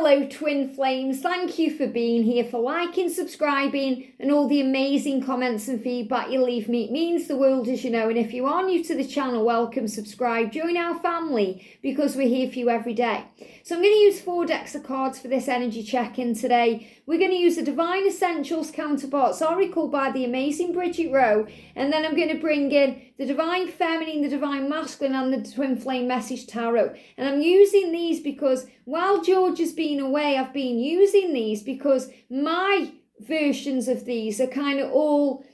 Hello twin flames, thank you for being here, for liking, subscribing and all the amazing comments and feedback you leave me. It means the world, as you know, and if you are new to the channel, welcome, subscribe, join our family because we're here for you every day. So I'm going to use 4 decks of cards for this energy check-in today. We're going to use the Divine Essentials Counterparts Oracle by the amazing Bridget, and then I'm going to bring in the Divine Feminine, the Divine Masculine and the Twin Flame Message Tarot. And I'm using these because while George has been away, I've been using these because my versions of these are kind of all,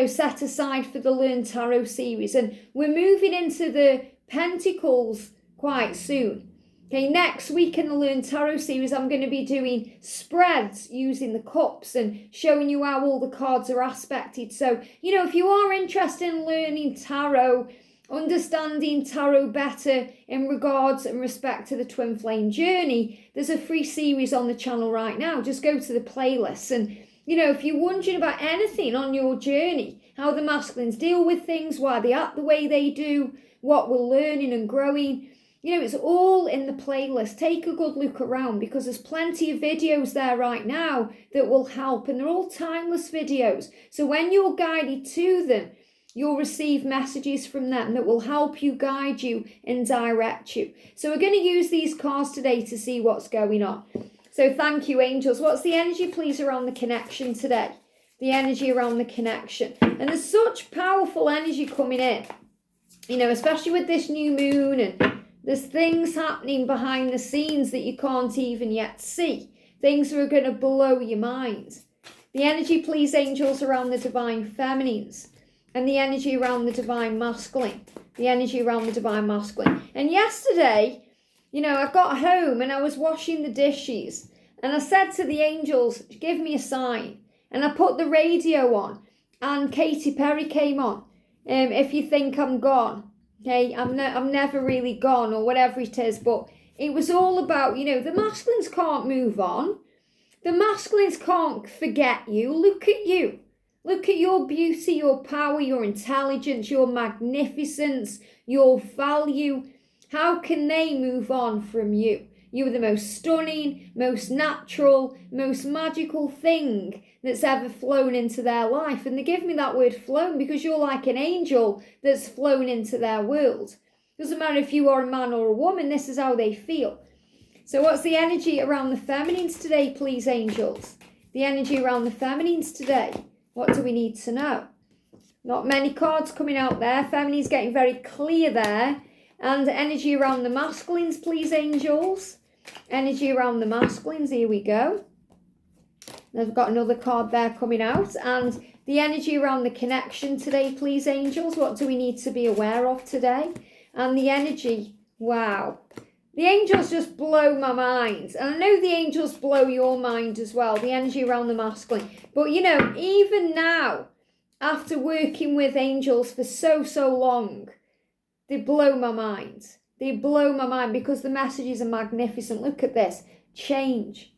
set aside for the Learn Tarot series. And we're moving into the Pentacles quite soon. Okay, next week in the Learn Tarot series, I'm going to be doing spreads using the cups and showing you how all the cards are aspected. So, if you are interested in learning tarot, understanding tarot better in regards and respect to the twin flame journey, there's a free series on the channel right now. Just go to the playlist and, if you're wondering about anything on your journey, how the masculines deal with things, why they act the way they do, what we're learning and growing, it's all in the playlist. Take a good look around because there's plenty of videos there right now that will help, and they're all timeless videos. So when you're guided to them, you'll receive messages from them that will help you, guide you and direct you. So we're going to use these cards today to see what's going on. So thank you, angels. What's the energy, please, around the connection today? The energy around the connection. And there's such powerful energy coming in, especially with this new moon, and there's things happening behind the scenes that you can't even yet see. Things that are going to blow your mind. The energy, please, angels, around the Divine Feminines. And the energy around the Divine Masculine. The energy around the Divine Masculine. And yesterday, I got home and I was washing the dishes. And I said to the angels, give me a sign. And I put the radio on. And Katy Perry came on. If you think I'm gone. Okay, I'm never really gone or whatever it is. But it was all about, the masculines can't move on. The masculines can't forget you. Look at you. Look at your beauty, your power, your intelligence, your magnificence, your value. How can they move on from you? You are the most stunning, most natural, most magical thing that's ever flown into their life. And they give me that word flown because you're like an angel that's flown into their world. Doesn't matter if you are a man or a woman, this is how they feel. So what's the energy around the feminines today, please, angels? The energy around the feminines today. What do we need to know? Not many cards coming out there. Feminine's getting very clear there. And energy around the masculines, please, angels. Energy around the masculines. Here we go. I've got another card there coming out. And the energy around the connection today, please, angels. What do we need to be aware of today? And the energy, wow. The angels just blow my mind. And I know the angels blow your mind as well. The energy around the masculine. But, even now, after working with angels for so long, they blow my mind. They blow my mind because the messages are magnificent. Look at this. Change.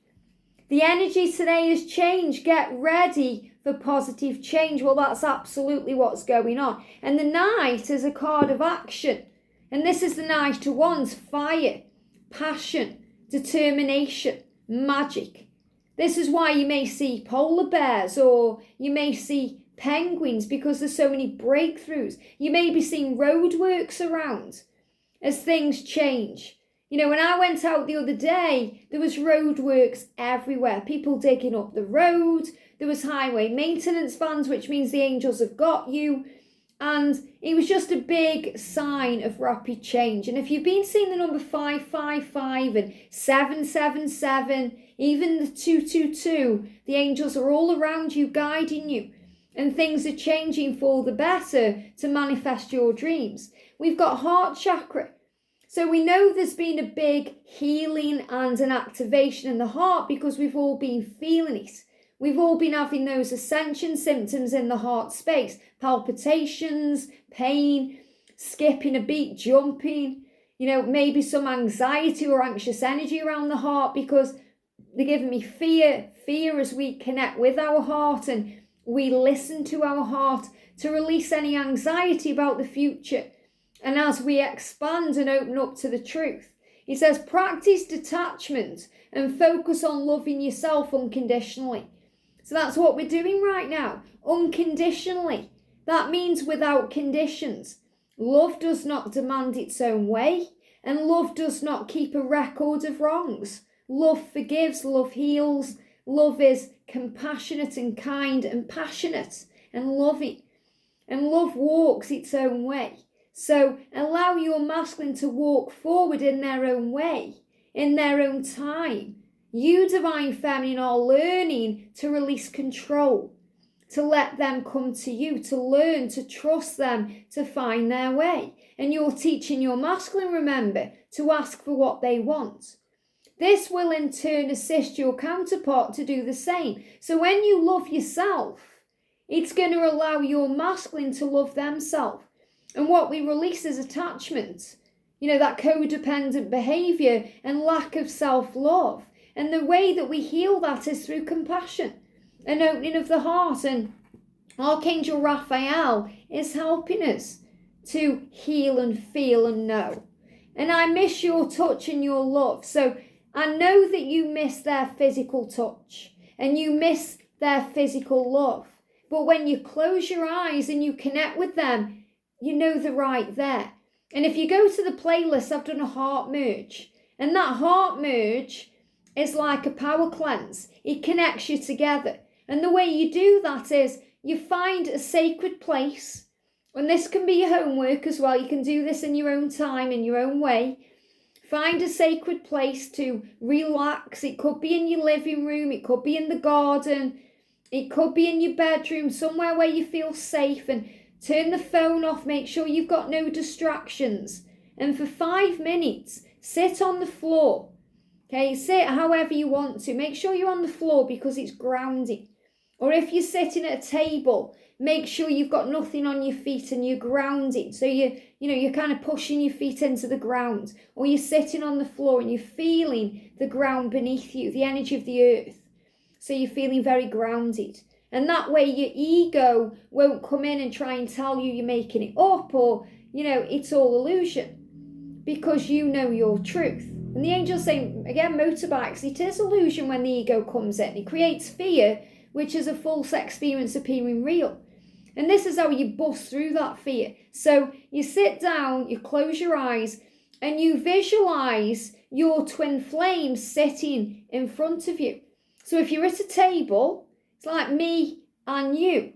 The energy today is change. Get ready for positive change. Well, that's absolutely what's going on. And the Knight is a card of action. And this is the Knight of Wands. Fire, passion, determination, magic. This is why you may see polar bears or you may see penguins because there's so many breakthroughs. You may be seeing roadworks around as things change. When I went out the other day, there was roadworks everywhere. People digging up the road. There was highway maintenance vans, which means the angels have got you. And it was just a big sign of rapid change. And if you've been seeing the number 555 and 777, even the 222, the angels are all around you, guiding you. And things are changing for the better to manifest your dreams. We've got heart chakra. So we know there's been a big healing and an activation in the heart because we've all been feeling it. We've all been having those ascension symptoms in the heart space. Palpitations, pain, skipping a beat, jumping, maybe some anxiety or anxious energy around the heart because they're giving me fear as we connect with our heart and we listen to our heart to release any anxiety about the future. And as we expand and open up to the truth, He says, practice detachment and focus on loving yourself unconditionally. So that's what we're doing right now, unconditionally. That means without conditions. Love does not demand its own way, and love does not keep a record of wrongs. Love forgives, love heals, love is compassionate and kind and passionate and loving. And love walks its own way. So allow your masculine to walk forward in their own way, in their own time. You, divine feminine, are learning to release control, to let them come to you, to learn to trust them, to find their way. And you're teaching your masculine, remember, to ask for what they want. This will in turn assist your counterpart to do the same. So when you love yourself, it's going to allow your masculine to love themselves. And what we release is attachment, that codependent behavior and lack of self-love. And the way that we heal that is through compassion, an opening of the heart. And Archangel Raphael is helping us to heal and feel and know. And I miss your touch and your love. So I know that you miss their physical touch and you miss their physical love. But when you close your eyes and you connect with them, you know they're right there. And if you go to the playlist, I've done a heart merge. And that heart merge is like a power cleanse. It connects you together. And the way you do that is you find a sacred place. And this can be your homework as well. You can do this in your own time, in your own way. Find a sacred place to relax. It could be in your living room. It could be in the garden. It could be in your bedroom, somewhere where you feel safe. And turn the phone off. Make sure you've got no distractions. And for 5 minutes, sit on the floor. Okay, sit however you want to. Make sure you're on the floor because it's grounding. Or if you're sitting at a table, make sure you've got nothing on your feet and you're grounded. So you're kind of pushing your feet into the ground. Or you're sitting on the floor and you're feeling the ground beneath you, the energy of the earth. So you're feeling very grounded. And that way your ego won't come in and try and tell you you're making it up or, it's all illusion. Because you know your truth. And the angel's saying, again, motorbikes, it is illusion when the ego comes in. It creates fear, which is a false experience appearing real. And this is how you bust through that fear. So you sit down, you close your eyes, and you visualize your twin flames sitting in front of you. So if you're at a table, it's like me and you,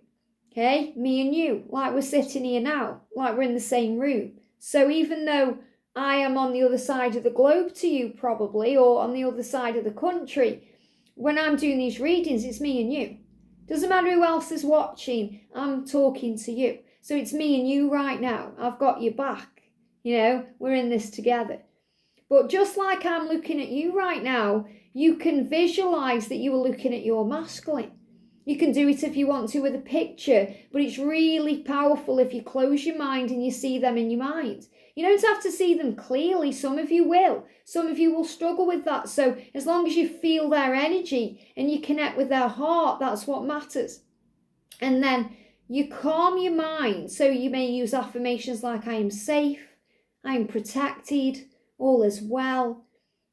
okay? Me and you, like we're sitting here now, like we're in the same room. So even though I am on the other side of the globe to you probably, or on the other side of the country, when I'm doing these readings, it's me and you. Doesn't matter who else is watching, I'm talking to you. So it's me and you right now. I've got your back. We're in this together. But just like I'm looking at you right now, you can visualize that you are looking at your masculine. You can do it if you want to with a picture, but it's really powerful if you close your mind and you see them in your mind. You don't have to see them clearly. Some of you will. Some of you will struggle with that. So as long as you feel their energy and you connect with their heart, that's what matters. And then you calm your mind. So you may use affirmations like I am safe, I am protected, all is well,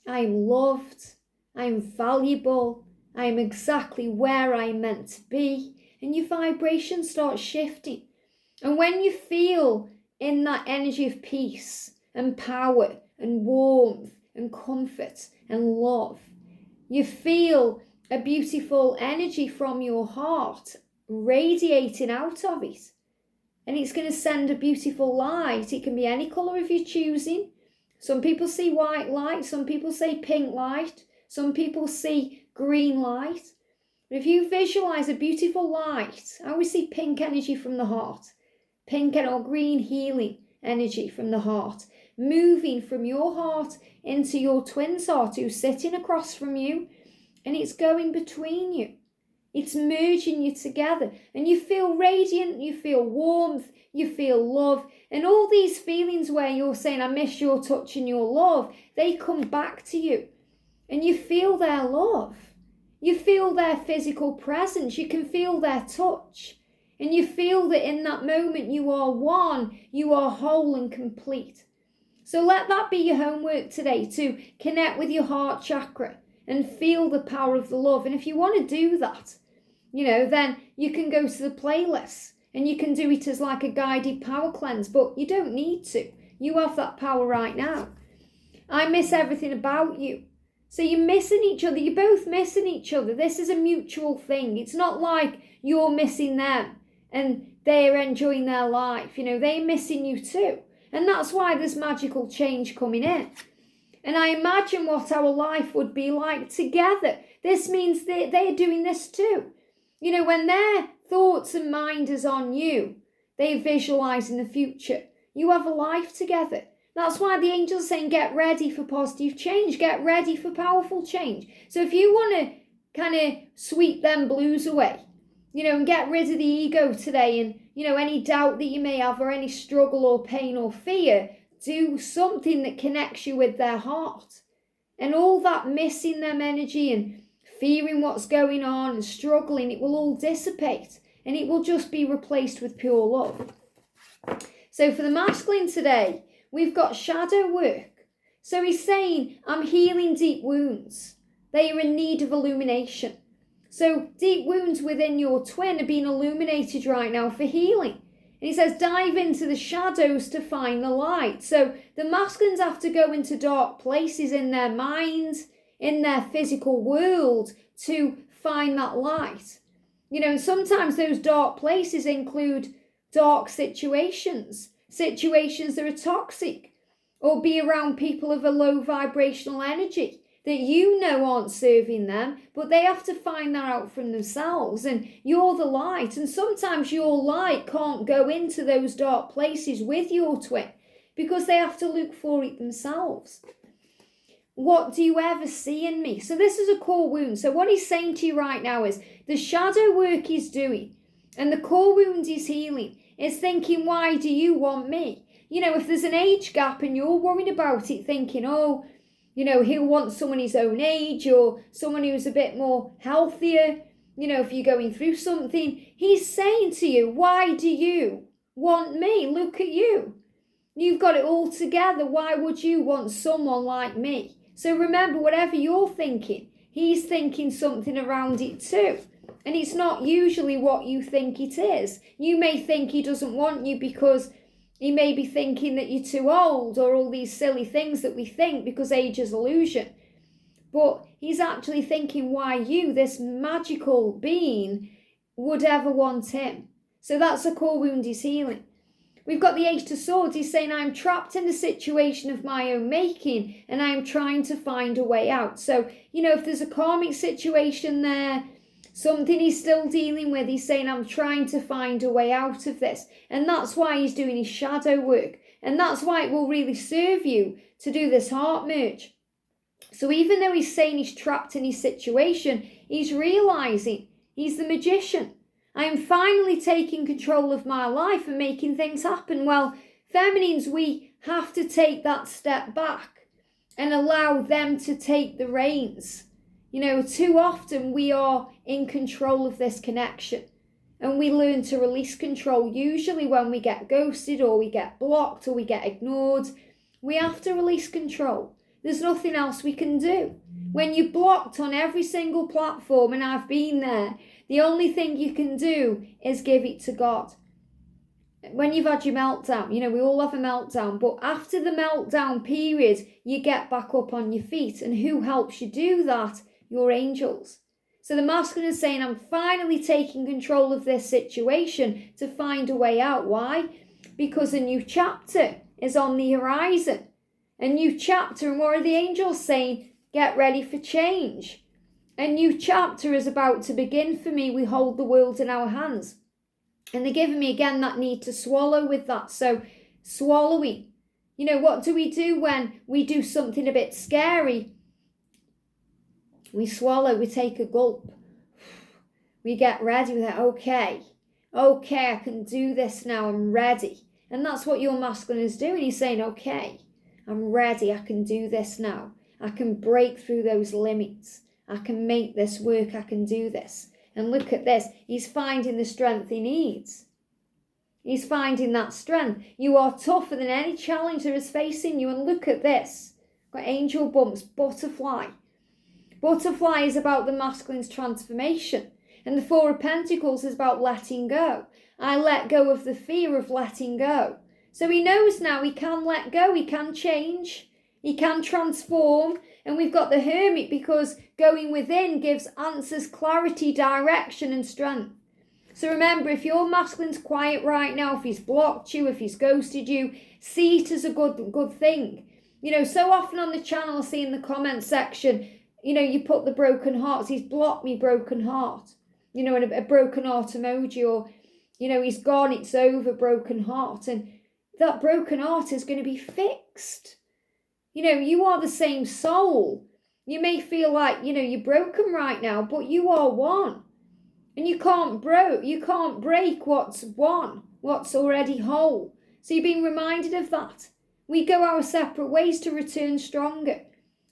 I am loved, I am valuable, I am exactly where I'm meant to be. And your vibration starts shifting. And when you feel in that energy of peace and power and warmth and comfort and love, you feel a beautiful energy from your heart radiating out of it. And it's going to send a beautiful light. It can be any colour of your choosing. Some people see white light, some people say pink light, some people see green light. But if you visualise a beautiful light, I always see pink energy from the heart. Pink or green healing energy from the heart, moving from your heart into your twin's heart who's sitting across from you, and it's going between you. It's merging you together, and you feel radiant, you feel warmth, you feel love, and all these feelings where you're saying, I miss your touch and your love, they come back to you, and you feel their love. You feel their physical presence, you can feel their touch. And you feel that in that moment you are one, you are whole and complete. So let that be your homework today, to connect with your heart chakra and feel the power of the love. And if you want to do that, then you can go to the playlist and you can do it as like a guided power cleanse, but you don't need to. You have that power right now. I miss everything about you. So you're missing each other. You're both missing each other. This is a mutual thing. It's not like you're missing them and they're enjoying their life. They're missing you too. And that's why there's magical change coming in. And I imagine what our life would be like together. This means they're doing this too. When their thoughts and mind is on you, they visualize in the future. You have a life together. That's why the angels are saying, get ready for positive change. Get ready for powerful change. So if you want to kind of sweep them blues away, and get rid of the ego today and, any doubt that you may have or any struggle or pain or fear, do something that connects you with their heart. And all that missing them energy and fearing what's going on and struggling, it will all dissipate and it will just be replaced with pure love. So for the masculine today, we've got shadow work. So he's saying, I'm healing deep wounds. They are in need of illumination. So deep wounds within your twin are being illuminated right now for healing. And he says, dive into the shadows to find the light. So the masculines have to go into dark places in their minds, in their physical world, to find that light. And sometimes those dark places include dark situations that are toxic, or be around people of a low vibrational energy that aren't serving them, but they have to find that out from themselves. And you're the light, and sometimes your light can't go into those dark places with your twin because they have to look for it themselves. What do you ever see in me? So this is a core wound. So what he's saying to you right now is the shadow work he's doing and the core wound he's healing is thinking, why do you want me? If there's an age gap and you're worried about it, thinking, he'll want someone his own age or someone who's a bit more healthier, if you're going through something, he's saying to you, why do you want me? Look at you. You've got it all together. Why would you want someone like me? So remember, whatever you're thinking, he's thinking something around it too. And it's not usually what you think it is. You may think he doesn't want you because he may be thinking that you're too old or all these silly things that we think because age is illusion. But he's actually thinking why you, this magical being, would ever want him. So that's a core wound he's healing. We've got the Ace of Swords. He's saying, I'm trapped in a situation of my own making and I'm trying to find a way out. So, if there's a karmic situation there, something he's still dealing with, he's saying, I'm trying to find a way out of this. And that's why he's doing his shadow work. And that's why it will really serve you to do this heart merge. So even though he's saying he's trapped in his situation, he's realizing he's the magician. I am finally taking control of my life and making things happen. Well, feminines, we have to take that step back and allow them to take the reins. Too often we are in control of this connection and we learn to release control. Usually when we get ghosted or we get blocked or we get ignored, we have to release control. There's nothing else we can do. When you're blocked on every single platform, and I've been there, the only thing you can do is give it to God. When you've had your meltdown, we all have a meltdown, but after the meltdown period, you get back up on your feet. And who helps you do that? Your angels. So the masculine is saying, I'm finally taking control of this situation to find a way out. Why? Because a new chapter is on the horizon. A new chapter, and what are the angels saying? Get ready for change. A new chapter is about to begin for me. We hold the world in our hands. And they're giving me again that need to swallow with that. So swallowing. What do we do when we do something a bit scary? We swallow, we take a gulp. We get ready with it. Okay, I can do this now. I'm ready. And that's what your masculine is doing. He's saying, okay, I'm ready. I can do this now. I can break through those limits. I can make this work. I can do this. And look at this. He's finding the strength he needs. He's finding that strength. You are tougher than any challenge that is facing you. And look at this. Got angel bumps, butterfly. Butterfly is about the masculine's transformation. And the Four of Pentacles is about letting go. I let go of the fear of letting go. So he knows now he can let go. He can change. He can transform. And we've got the Hermit because going within gives answers, clarity, direction and strength. So remember, if your masculine's quiet right now, if he's blocked you, if he's ghosted you, see it as a good thing. You know, so often on the channel, I see in the comment section, you know, you put the broken hearts. He's blocked me, broken heart. You know, and a broken heart emoji, or, you know, he's gone, it's over, broken heart. And that broken heart is going to be fixed. You know, you are the same soul. You may feel like, you know, you're broken right now, but you are one. And you can't break what's one, what's already whole. So you're being reminded of that. We go our separate ways to return stronger.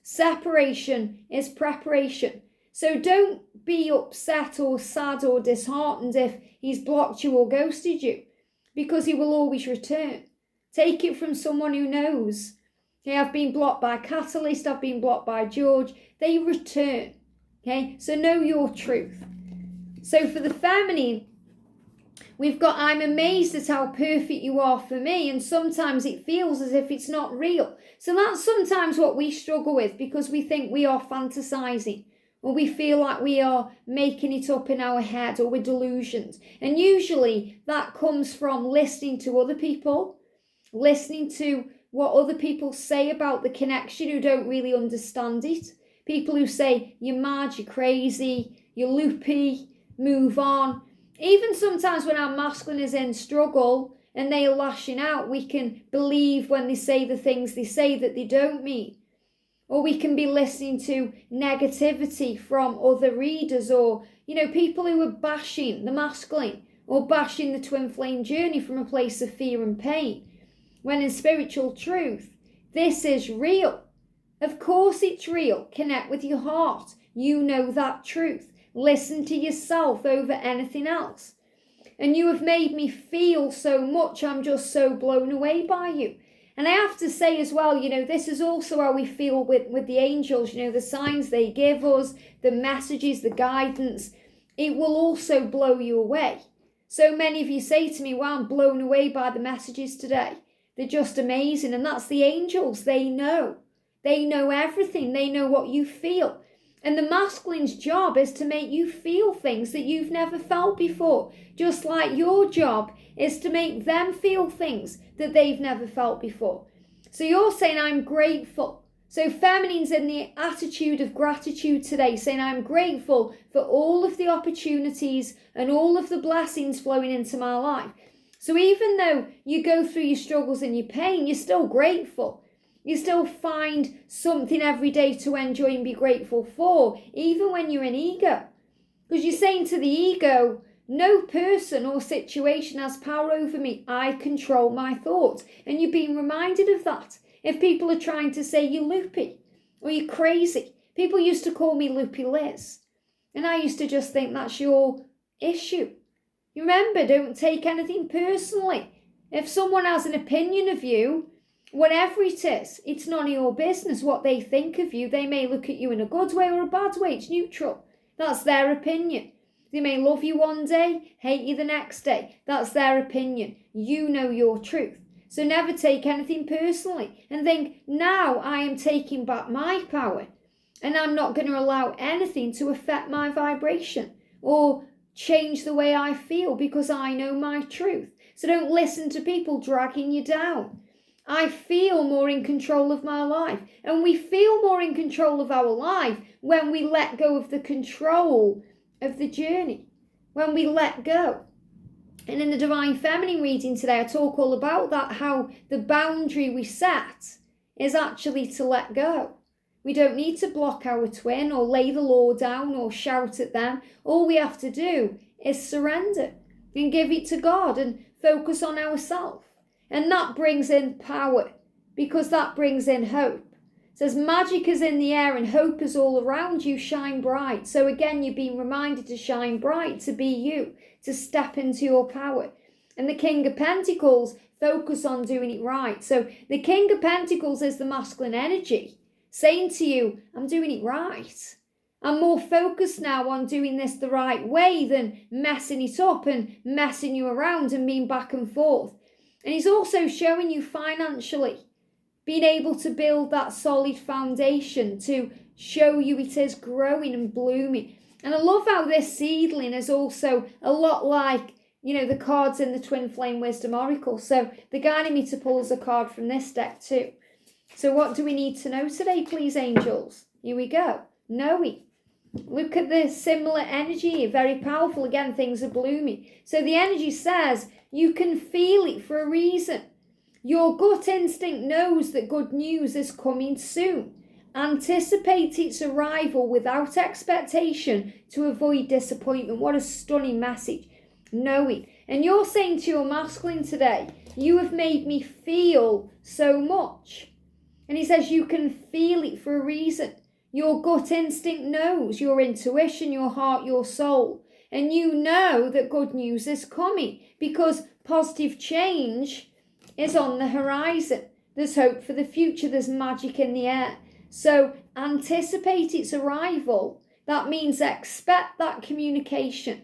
Separation is preparation. So don't be upset or sad or disheartened if he's blocked you or ghosted you, because he will always return. Take it from someone who knows. Okay, I've been blocked by Catalyst, I've been blocked by George. They return. Okay, so know your truth. So for the feminine, we've got, I'm amazed at how perfect you are for me. And sometimes it feels as if it's not real. So that's sometimes what we struggle with, because we think we are fantasizing, or we feel like we are making it up in our head, or we're delusions. And usually that comes from listening to other people, listening to what other people say about the connection who don't really understand it. People who say, you're mad, you're crazy, you're loopy, move on. Even sometimes when our masculine is in struggle and they are lashing out, we can believe when they say the things they say that they don't mean. Or we can be listening to negativity from other readers, or, you know, people who are bashing the masculine or bashing the twin flame journey from a place of fear and pain. When in spiritual truth, this is real. Of course it's real. Connect with your heart. You know that truth. Listen to yourself over anything else. And you have made me feel so much. I'm just so blown away by you. And I have to say as well, you know, this is also how we feel with the angels, you know, the signs they give us, the messages, the guidance. It will also blow you away. So many of you say to me, wow, I'm blown away by the messages today. They're just amazing. And that's the angels. They know. They know everything. They know what you feel. And the masculine's job is to make you feel things that you've never felt before. Just like your job is to make them feel things that they've never felt before. So you're saying, I'm grateful. So feminine's in the attitude of gratitude today, saying, I'm grateful for all of the opportunities and all of the blessings flowing into my life. So even though you go through your struggles and your pain, you're still grateful. You still find something every day to enjoy and be grateful for, even when you're in ego. Because you're saying to the ego, no person or situation has power over me. I control my thoughts. And you're being reminded of that. If people are trying to say you're loopy or you're crazy. People used to call me Loopy Liz. And I used to just think that's your issue. You remember, don't take anything personally. If someone has an opinion of you, whatever it is, it's none of your business what they think of you. They may look at you in a good way or a bad way. It's neutral. That's their opinion. They may love you one day, hate you the next day. That's their opinion. You know your truth. So never take anything personally and think, now I am taking back my power and I'm not going to allow anything to affect my vibration or change the way I feel, because I know my truth. So don't listen to people dragging you down. I feel more in control of my life. And we feel more in control of our life when we let go of the control of the journey. When we let go. And in the Divine Feminine reading today, I talk all about that, how the boundary we set is actually to let go. We don't need to block our twin or lay the law down or shout at them. All we have to do is surrender and give it to God and focus on ourselves. And that brings in power, because that brings in hope. It says magic is in the air and hope is all around you, shine bright. So again, you're being reminded to shine bright, to be you, to step into your power. And the King of Pentacles focus on doing it right. So the King of Pentacles is the masculine energy saying to you, I'm doing it right. I'm more focused now on doing this the right way than messing it up and messing you around and being back and forth. And he's also showing you financially, being able to build that solid foundation to show you it is growing and blooming. And I love how this seedling is also a lot like, the cards in the Twin Flame Wisdom Oracle. So they're guiding me to pull us a card from this deck too. So what do we need to know today, please, angels? Here we go. Knowing. Look at the similar energy, very powerful. Again, things are blooming. So the energy says you can feel it for a reason. Your gut instinct knows that good news is coming soon. Anticipate its arrival without expectation to avoid disappointment. What a stunning message. Knowing. And you're saying to your masculine today, you have made me feel so much. And he says you can feel it for a reason. Your gut instinct knows, your intuition, your heart, your soul. And you know that good news is coming because positive change is on the horizon. There's hope for the future. There's magic in the air. So anticipate its arrival. That means expect that communication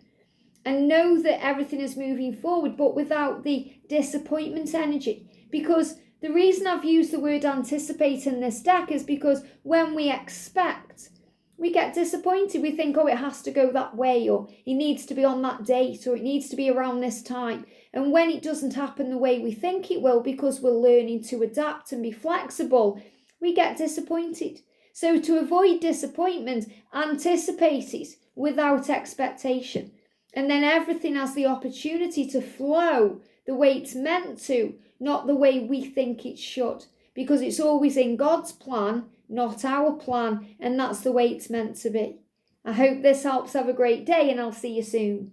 and know that everything is moving forward, but without the disappointment energy. Because the reason I've used the word anticipate in this deck is because when we expect, we get disappointed. We think, it has to go that way, or it needs to be on that date, or it needs to be around this time. And when it doesn't happen the way we think it will, because we're learning to adapt and be flexible, we get disappointed. So to avoid disappointment, anticipate it without expectation. And then everything has the opportunity to flow the way it's meant to, not the way we think it should. Because it's always in God's plan, not our plan. And that's the way it's meant to be. I hope this helps. Have a great day and I'll see you soon.